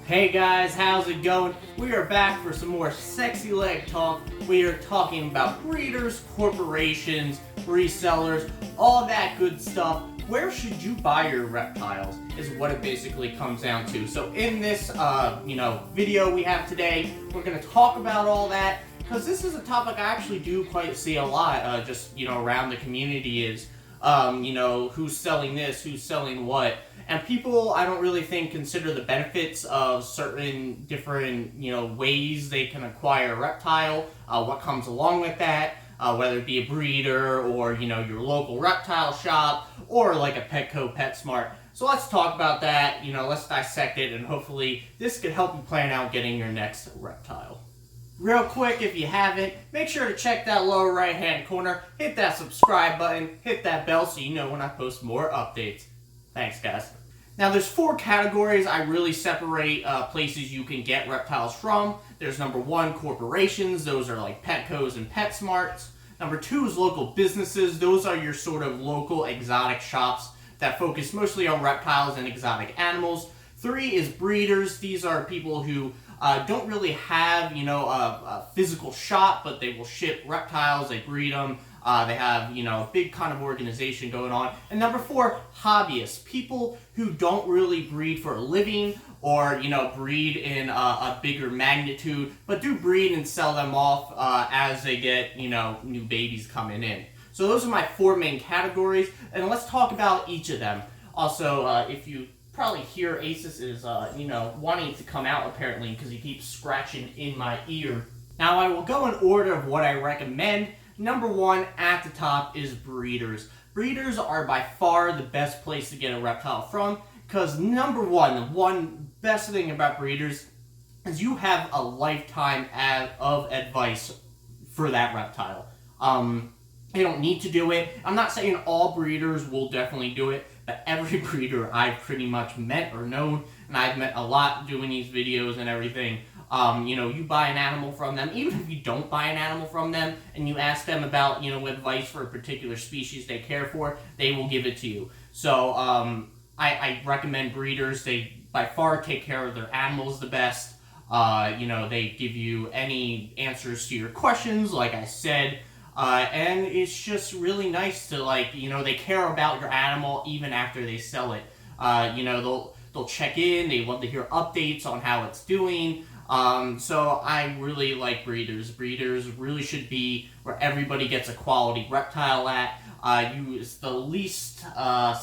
Hey guys, how's it going? We are back for some more sexy leg talk. We are talking about breeders, corporations, resellers, all that good stuff. Where should you buy your reptiles is what it basically comes down to. So in this video we have today, we're going to talk about all that because this is a topic I actually do quite see a lot just around the community is who's selling this, who's selling what. And people, I don't really think, consider the benefits of certain different, ways they can acquire a reptile, what comes along with that, whether it be a breeder or, your local reptile shop or like a Petco, PetSmart. So let's talk about that, let's dissect it, and hopefully this could help you plan out getting your next reptile. Real quick, if you haven't, make sure to check that lower right hand corner, hit that subscribe button, hit that bell so you know when I post more updates. Thanks, guys. Now, there's 4 categories I really separate places you can get reptiles from. There's number 1, corporations. Those are like Petcos and PetSmarts. Number 2 is local businesses. Those are your sort of local exotic shops that focus mostly on reptiles and exotic animals. 3 is breeders. These are people who don't really have, a physical shop, but they will ship reptiles, they breed them. They have, a big kind of organization going on. And number 4, hobbyists. People who don't really breed for a living or, breed in a bigger magnitude, but do breed and sell them off as they get, new babies coming in. So those are my 4 main categories, and let's talk about each of them. Also, if you probably hear Asus is, wanting to come out apparently because he keeps scratching in my ear. Now, I will go in order of what I recommend. Number 1 at the top is breeders. Breeders are by far the best place to get a reptile from because number 1, the one best thing about breeders is you have a lifetime of advice for that reptile. They don't need to do it. I'm not saying all breeders will definitely do it, but every breeder I've pretty much met or known, and I've met a lot doing these videos and everything, you buy an animal from them, even if you don't buy an animal from them, and you ask them about, advice for a particular species they care for, they will give it to you. So, I recommend breeders. They by far take care of their animals the best. They give you any answers to your questions, like I said, and it's just really nice to, they care about your animal even after they sell it. They'll check in, they love to hear updates on how it's doing. So I really like breeders. Breeders really should be where everybody gets a quality reptile at. It's the least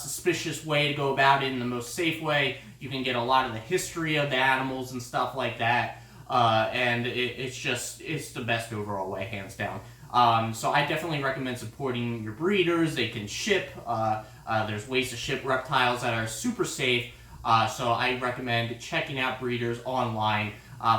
suspicious way to go about it, in the most safe way. You can get a lot of the history of the animals and stuff like that, and it's the best overall way, hands down. So I definitely recommend supporting your breeders. They can ship. There's ways to ship reptiles that are super safe. So I recommend checking out breeders online,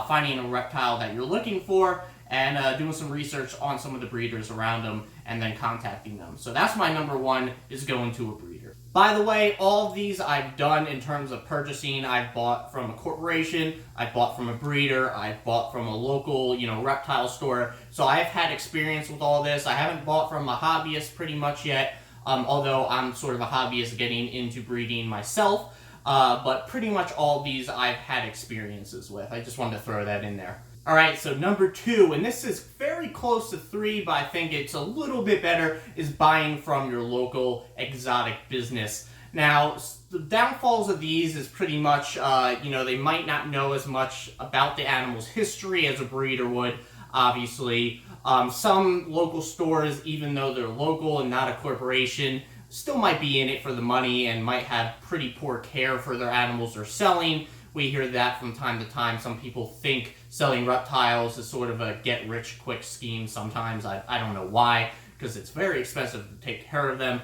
finding a reptile that you're looking for, and doing some research on some of the breeders around them, and then contacting them. So that's my number 1, is going to a breeder. By the way, all of these I've done in terms of purchasing. I've bought from a corporation, I've bought from a breeder, I've bought from a local, reptile store. So I've had experience with all this. I haven't bought from a hobbyist pretty much yet, although I'm sort of a hobbyist getting into breeding myself. But pretty much all of these I've had experiences with. I just wanted to throw that in there. Alright, so number 2, and this is very close to 3, but I think it's a little bit better, is buying from your local exotic business. Now, the downfalls of these is pretty much, they might not know as much about the animal's history as a breeder would, obviously. Some local stores, even though they're local and not a corporation, still might be in it for the money and might have pretty poor care for their animals they're selling. We hear that from time to time. Some people think selling reptiles is sort of a get-rich-quick scheme sometimes. I don't know why, because it's very expensive to take care of them.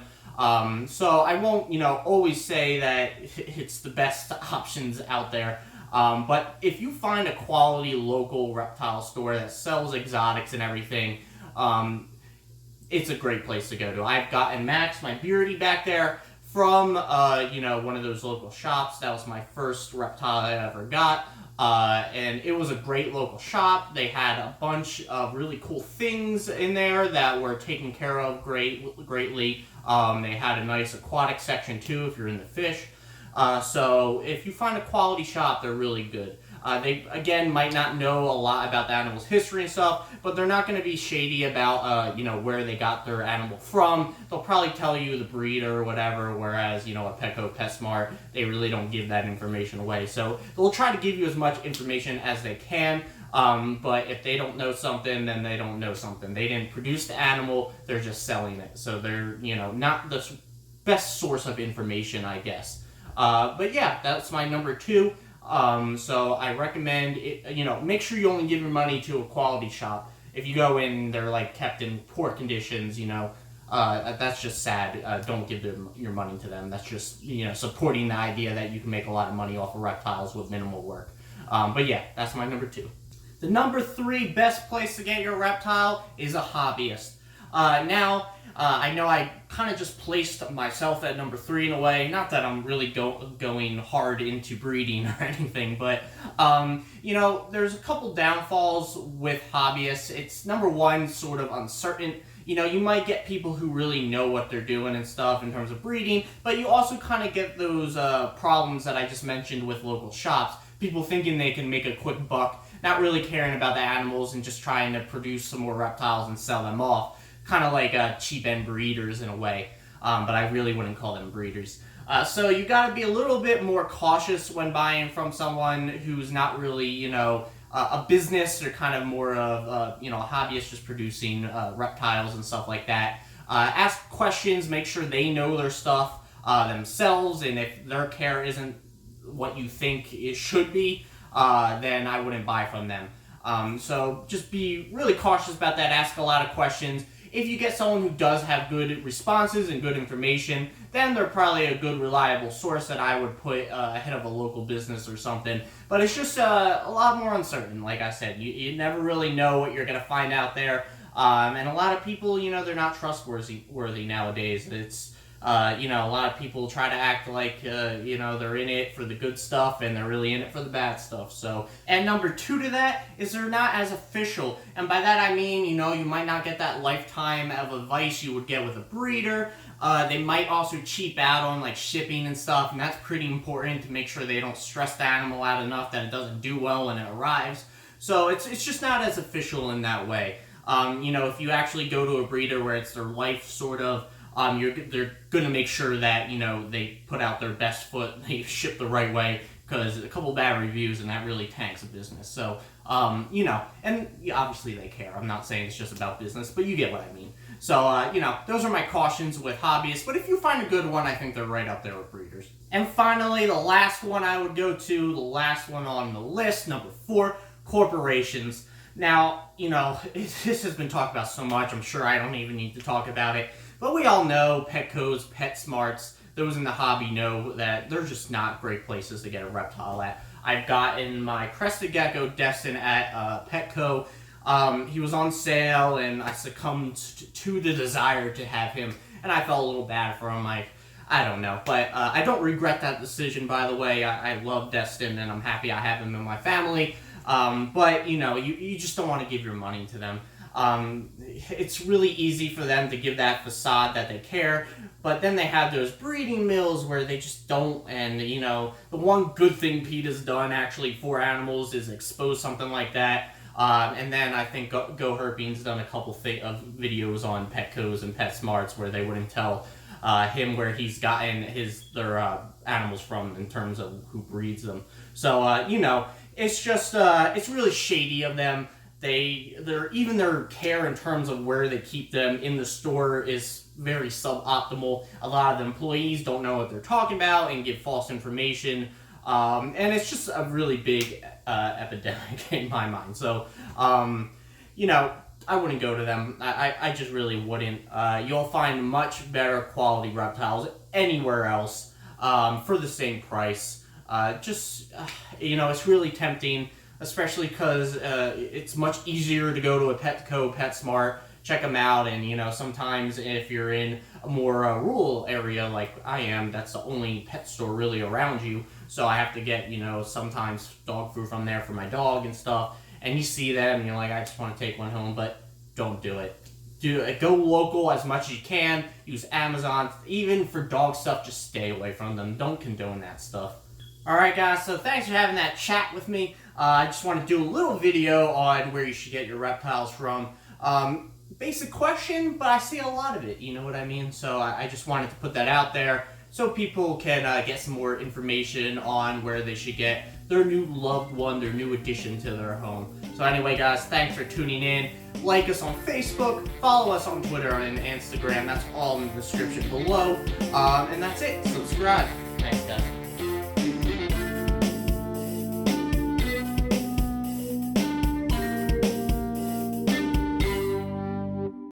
So I won't, always say that it's the best options out there. But if you find a quality local reptile store that sells exotics and everything, it's a great place to go to. I've gotten Max, my beardy back there, from, one of those local shops. That was my first reptile I ever got. And it was a great local shop. They had a bunch of really cool things in there that were taken care of greatly. They had a nice aquatic section too if you're into fish. So if you find a quality shop, they're really good. They, again, might not know a lot about the animal's history and stuff, but they're not going to be shady about, where they got their animal from. They'll probably tell you the breed or whatever, whereas, a Petco, PetSmart, they really don't give that information away. So they'll try to give you as much information as they can, but if they don't know something, then they don't know something. They didn't produce the animal, they're just selling it. So they're, not the best source of information, I guess. But yeah, that's my number 2. So I recommend it, make sure you only give your money to a quality shop. If you go in, they're like kept in poor conditions, that's just sad. Don't give your money to them. That's just, supporting the idea that you can make a lot of money off of reptiles with minimal work. But yeah, that's my number 2. The number 3 best place to get your reptile is a hobbyist. I know I kind of just placed myself at number 3 in a way. Not that I'm really going hard into breeding or anything, but, there's a couple downfalls with hobbyists. It's, number 1, sort of uncertain. You might get people who really know what they're doing and stuff in terms of breeding, but you also kind of get those problems that I just mentioned with local shops. People thinking they can make a quick buck, not really caring about the animals and just trying to produce some more reptiles and sell them off. Kind of like cheap-end breeders in a way, but I really wouldn't call them breeders. So you got to be a little bit more cautious when buying from someone who's not really, a business. They're kind of more of, a hobbyist just producing reptiles and stuff like that. Ask questions, make sure they know their stuff themselves, and if their care isn't what you think it should be, then I wouldn't buy from them. So just be really cautious about that. Ask a lot of questions. If you get someone who does have good responses and good information, then they're probably a good, reliable source that I would put ahead of a local business or something. But it's just a lot more uncertain. Like I said, you never really know what you're going to find out there. And a lot of people, they're not trustworthy nowadays. It's a lot of people try to act like, they're in it for the good stuff and they're really in it for the bad stuff. So, and number 2 to that is they're not as official. And by that I mean, you might not get that lifetime of advice you would get with a breeder. They might also cheap out on like shipping and stuff, and that's pretty important to make sure they don't stress the animal out enough that it doesn't do well when it arrives. So it's just not as official in that way. If you actually go to a breeder where it's their life sort of, they're going to make sure that, they put out their best foot, they ship the right way, because a couple bad reviews and that really tanks a business. So, and obviously they care. I'm not saying it's just about business, but you get what I mean. So, those are my cautions with hobbyists, but if you find a good one, I think they're right up there with breeders. And finally, the last one I would go to, the last one on the list, number 4, corporations. Now, this has been talked about so much, I'm sure I don't even need to talk about it. But we all know Petco's, PetSmarts, those in the hobby know that they're just not great places to get a reptile at. I've gotten my Crested Gecko Destin at Petco. He was on sale and I succumbed to the desire to have him, and I felt a little bad for him. I don't know, but I don't regret that decision, by the way. I love Destin and I'm happy I have him in my family. But, you just don't want to give your money to them. It's really easy for them to give that facade that they care, but then they have those breeding mills where they just don't, and the one good thing Pete has done actually for animals is expose something like that, and then I think Go Herping's done a couple of videos on Petco's and PetSmarts where they wouldn't tell him where he's gotten their animals from in terms of who breeds them. So, it's just, it's really shady of them. Even their care in terms of where they keep them in the store is very suboptimal. A lot of the employees don't know what they're talking about and give false information. And it's just a really big epidemic in my mind. So, I wouldn't go to them. I just really wouldn't. You'll find much better quality reptiles anywhere else for the same price. It's really tempting, especially because it's much easier to go to a Petco, PetSmart, check them out, and sometimes if you're in a more rural area like I am, that's the only pet store really around you, so I have to get sometimes dog food from there for my dog and stuff, and you see them and you're like, I just want to take one home, but don't do it. Go local as much as you can. Use Amazon. Even for dog stuff, just stay away from them. Don't condone that stuff. Alright guys, so thanks for having that chat with me. I just want to do a little video on where you should get your reptiles from. Basic question, but I see a lot of it, you know what I mean? So I just wanted to put that out there so people can get some more information on where they should get their new loved one, their new addition to their home. So anyway guys, thanks for tuning in. Like us on Facebook, follow us on Twitter and Instagram, that's all in the description below. And that's it, subscribe. Thanks guys.